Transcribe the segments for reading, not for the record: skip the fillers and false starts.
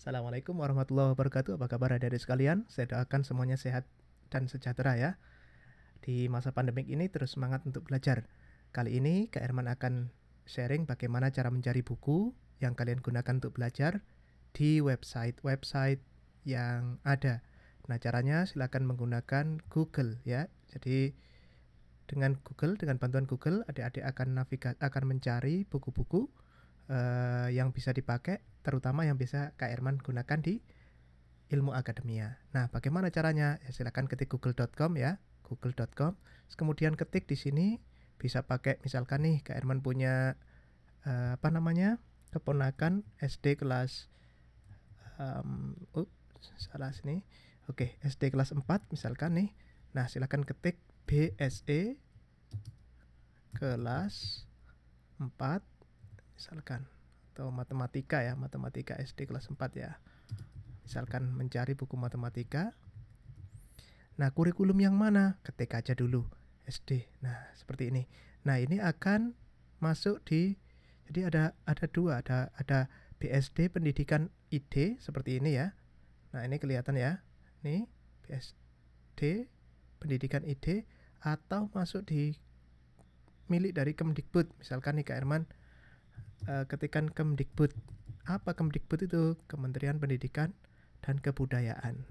Assalamualaikum warahmatullahi wabarakatuh. Apa kabar adik-adik sekalian? Saya doakan semuanya sehat dan sejahtera ya. Di masa pandemik ini terus semangat untuk belajar. Kali ini Kak Herman akan sharing bagaimana cara mencari buku yang kalian gunakan untuk belajar di website-website yang ada. Nah, caranya silakan menggunakan Google ya. Jadi dengan bantuan Google, adik-adik akan mencari buku-buku yang bisa dipakai, terutama yang bisa Kak Herman gunakan di Ilmu Akademia. Nah, bagaimana caranya? Ya, silakan ketik google.com ya, google.com. Kemudian ketik di sini, bisa pakai misalkan nih Kak Herman punya keponakan SD kelas salah sini. Oke, SD kelas 4 misalkan nih. Nah, silakan ketik BSE kelas 4 misalkan, atau matematika ya, matematika SD kelas 4 ya. Misalkan mencari buku matematika. Nah, kurikulum yang mana? Ketik aja dulu SD. Nah, seperti ini. Nah, ini akan masuk di, jadi ada dua, ada BSD Pendidikan ID seperti ini ya. Nah, ini kelihatan ya. Nih, BSD Pendidikan ID, atau masuk di milik dari Kemdikbud. Misalkan nih Kak Herman ketikan Kemdikbud. Apa Kemdikbud itu? Kementerian Pendidikan dan Kebudayaan.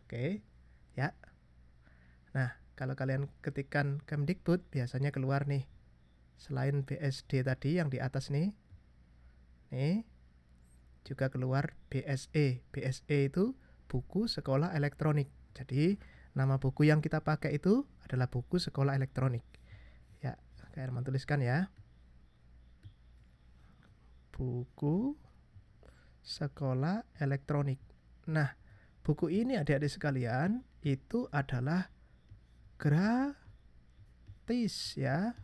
Oke, ya. Nah, kalau kalian ketikan Kemdikbud, biasanya keluar nih, selain BSD tadi yang di atas nih, juga keluar BSE. BSE itu buku sekolah elektronik. Jadi, nama buku yang kita pakai itu adalah buku sekolah elektronik. Ya, Kak Herman tuliskan ya. Buku sekolah elektronik. Nah, buku ini adik-adik sekalian itu adalah gratis ya.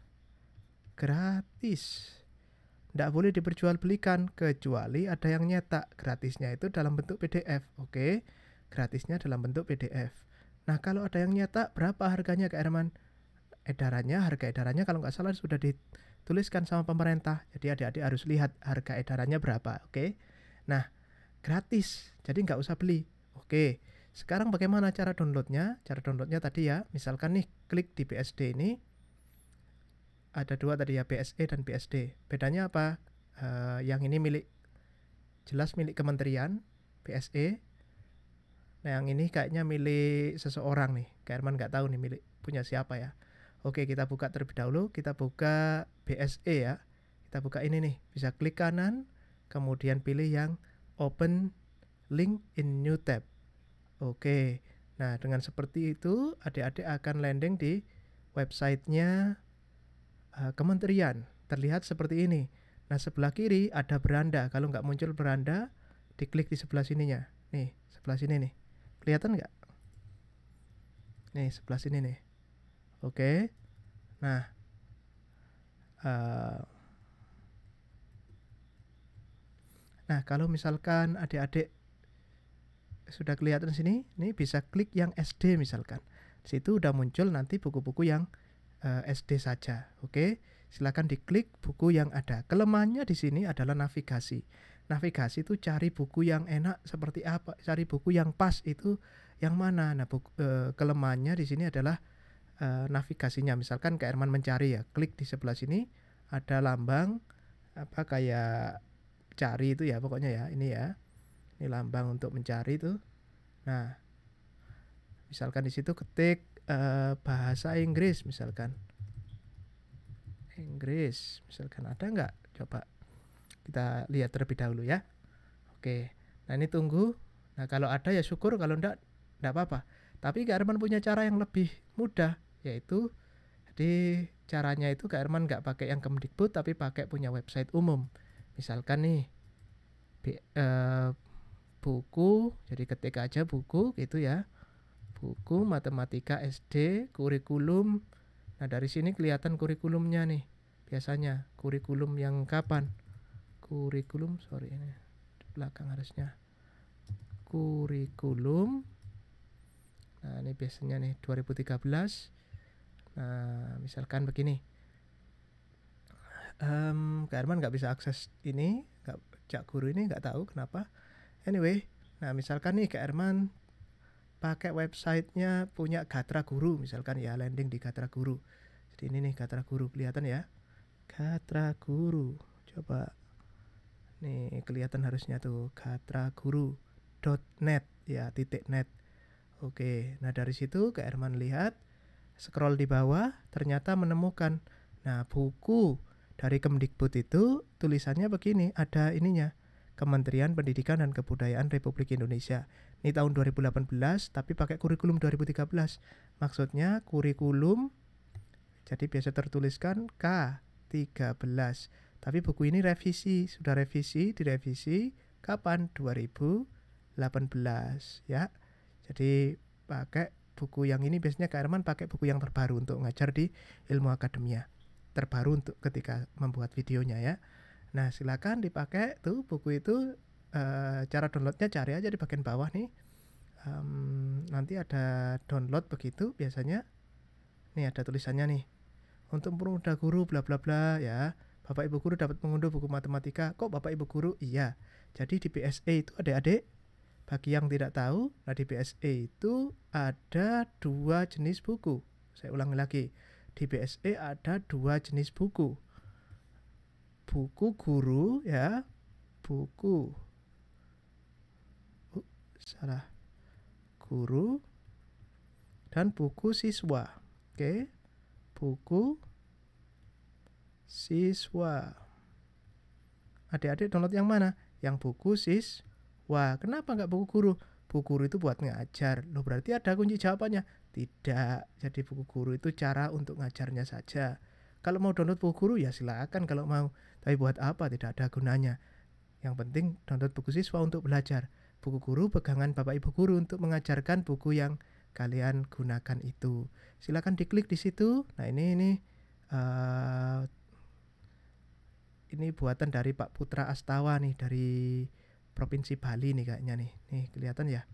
Gratis. Tidak boleh diperjualbelikan kecuali ada yang nyetak. Gratisnya itu dalam bentuk PDF. Oke, gratisnya dalam bentuk PDF. Nah, kalau ada yang nyetak, berapa harganya Kak Herman? Harga edarannya kalau nggak salah sudah dituliskan sama pemerintah. Jadi adik-adik harus lihat harga edarannya berapa. Oke, nah gratis, jadi nggak usah beli. Oke, sekarang bagaimana cara downloadnya? Cara downloadnya tadi ya, misalkan nih klik di BSD ini. Ada dua tadi ya, BSE dan BSD. Bedanya apa? Yang ini jelas milik kementerian, BSE. Nah, yang ini kayaknya milik seseorang nih. Kak Herman nggak tahu nih milik punya siapa ya. Oke, kita buka terlebih dahulu. Kita buka BSE ya. Kita buka ini nih. Bisa klik kanan, kemudian pilih yang Open Link in New Tab. Oke. Nah, dengan seperti itu, adik-adik akan landing di websitenya kementerian. Terlihat seperti ini. Nah, sebelah kiri ada beranda. Kalau nggak muncul beranda, diklik di sebelah sininya. Nih, sebelah sini nih. Kelihatan nggak? Nih, sebelah sini nih. Oke. Nah, kalau misalkan adik-adik sudah kelihatan sini, nih bisa klik yang SD misalkan. Di situ udah muncul nanti buku-buku yang SD saja. Oke, silakan diklik buku yang ada. Kelemahannya di sini adalah navigasi. Navigasi itu cari buku yang enak seperti apa, cari buku yang pas itu yang mana. Nah, kelemahannya di sini adalah navigasinya. Misalkan Kak Herman mencari ya, klik di sebelah sini ada lambang apa kayak cari itu ya, pokoknya ya, ini ya. Ini lambang untuk mencari itu. Nah, misalkan di situ ketik bahasa Inggris misalkan. Inggris misalkan ada nggak? Coba kita lihat terlebih dahulu ya. Oke, nah ini tunggu. Nah, kalau ada ya syukur, kalau enggak apa-apa. Tapi Kak Herman punya cara yang lebih mudah, yaitu jadi caranya itu Kak Herman nggak pakai yang Kemdikbud tapi pakai punya website umum. Misalkan nih buku, jadi ketik aja buku gitu ya. Buku matematika SD kurikulum. Nah, dari sini kelihatan kurikulumnya nih. Biasanya kurikulum yang kapan? Kurikulum, sorry ini di belakang harusnya. Kurikulum. Nah, ini biasanya nih 2013. Nah, misalkan begini. Kak Herman nggak bisa akses ini, Cak Guru ini nggak tahu kenapa. Anyway, nah misalkan nih Kak Herman pakai websitenya punya Gatra Guru, misalkan ya, landing di Gatra Guru. Jadi ini nih Gatra Guru, kelihatan ya, Gatra Guru. Coba nih kelihatan harusnya tuh, gatraguru.net ya, .net. Oke, nah dari situ Kak Herman lihat, scroll di bawah, ternyata menemukan, nah buku dari Kemdikbud itu tulisannya begini, ada ininya, Kementerian Pendidikan dan Kebudayaan Republik Indonesia. Ini tahun 2018 tapi pakai kurikulum 2013. Maksudnya kurikulum, jadi biasa tertuliskan K13. Tapi buku ini revisi, sudah revisi, direvisi kapan? 2018 ya. Jadi pakai buku yang ini, biasanya Kak Herman pakai buku yang terbaru untuk ngajar di Ilmu Akademia. Terbaru untuk ketika membuat videonya ya. Nah, silakan dipakai tuh buku itu. Cara downloadnya cari aja di bagian bawah nih. Nanti ada download begitu biasanya. Nih ada tulisannya nih. Untuk mempermudah guru bla bla bla ya. Bapak Ibu guru dapat mengunduh buku matematika. Kok Bapak Ibu guru? Iya. Jadi di PSE itu adik-adik, bagi yang tidak tahu, nah di PSE itu ada 2 jenis buku. Saya ulangi lagi. Di PSE ada 2 jenis buku. Buku guru ya, buku guru dan buku siswa. Oke. Buku siswa. Adik-adik download yang mana? Yang buku siswa. Kenapa nggak buku guru? Buku guru itu buat ngajar. Loh, berarti ada kunci jawabannya? Tidak. Jadi buku guru itu cara untuk ngajarnya saja. Kalau mau download buku guru ya silakan kalau mau. Tapi buat apa? Tidak ada gunanya. Yang penting download buku siswa untuk belajar. Buku guru pegangan Bapak Ibu guru untuk mengajarkan buku yang kalian gunakan itu. Silakan diklik di situ. Nah, ini buatan dari Pak Putra Astawa nih, dari Provinsi Bali nih kayaknya nih. Nih kelihatan ya.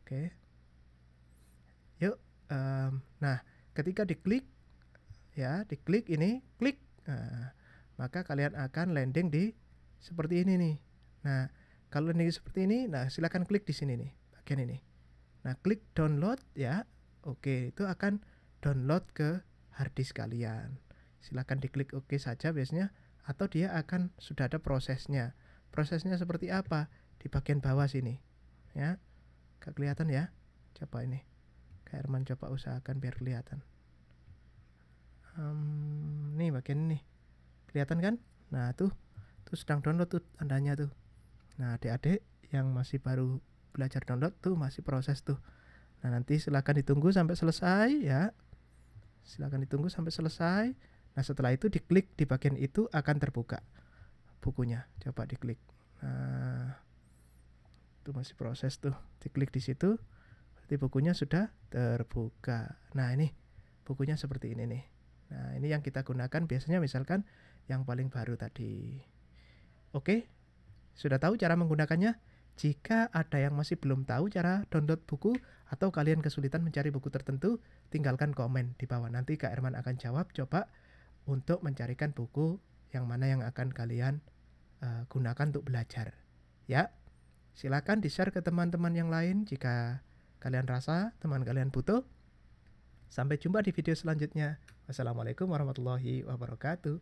Oke. Yuk. Nah, ketika diklik ya, diklik ini, klik. Nah, maka kalian akan landing di seperti ini nih. Nah, kalau landing seperti ini, nah silakan klik di sini nih, bagian ini. Nah, klik download ya. Oke, itu akan download ke harddisk kalian. Silakan diklik oke saja biasanya, atau dia akan sudah ada prosesnya. Prosesnya seperti apa? Di bagian bawah sini. Ya. Gak kelihatan ya? Coba ini. Kak Herman coba usahakan biar kelihatan. Nih bagian ini. Kelihatan kan? Nah, tuh sedang download tuh tandanya tuh. Nah, adik-adik yang masih baru belajar download tuh masih proses tuh. Nah, nanti silakan ditunggu sampai selesai ya. Silakan ditunggu sampai selesai. Nah, setelah itu diklik di bagian itu akan terbuka bukunya. Coba diklik. Nah, itu masih proses tuh. Diklik di situ, berarti bukunya sudah terbuka. Nah, ini bukunya seperti ini nih. Nah, ini yang kita gunakan biasanya misalkan yang paling baru tadi. Oke, sudah tahu cara menggunakannya? Jika ada yang masih belum tahu cara download buku atau kalian kesulitan mencari buku tertentu, tinggalkan komen di bawah. Nanti Kak Herman akan jawab, coba untuk mencarikan buku yang mana yang akan kalian gunakan untuk belajar. Ya, silakan di-share ke teman-teman yang lain jika kalian rasa teman kalian butuh. Sampai jumpa di video selanjutnya. Wassalamualaikum warahmatullahi wabarakatuh.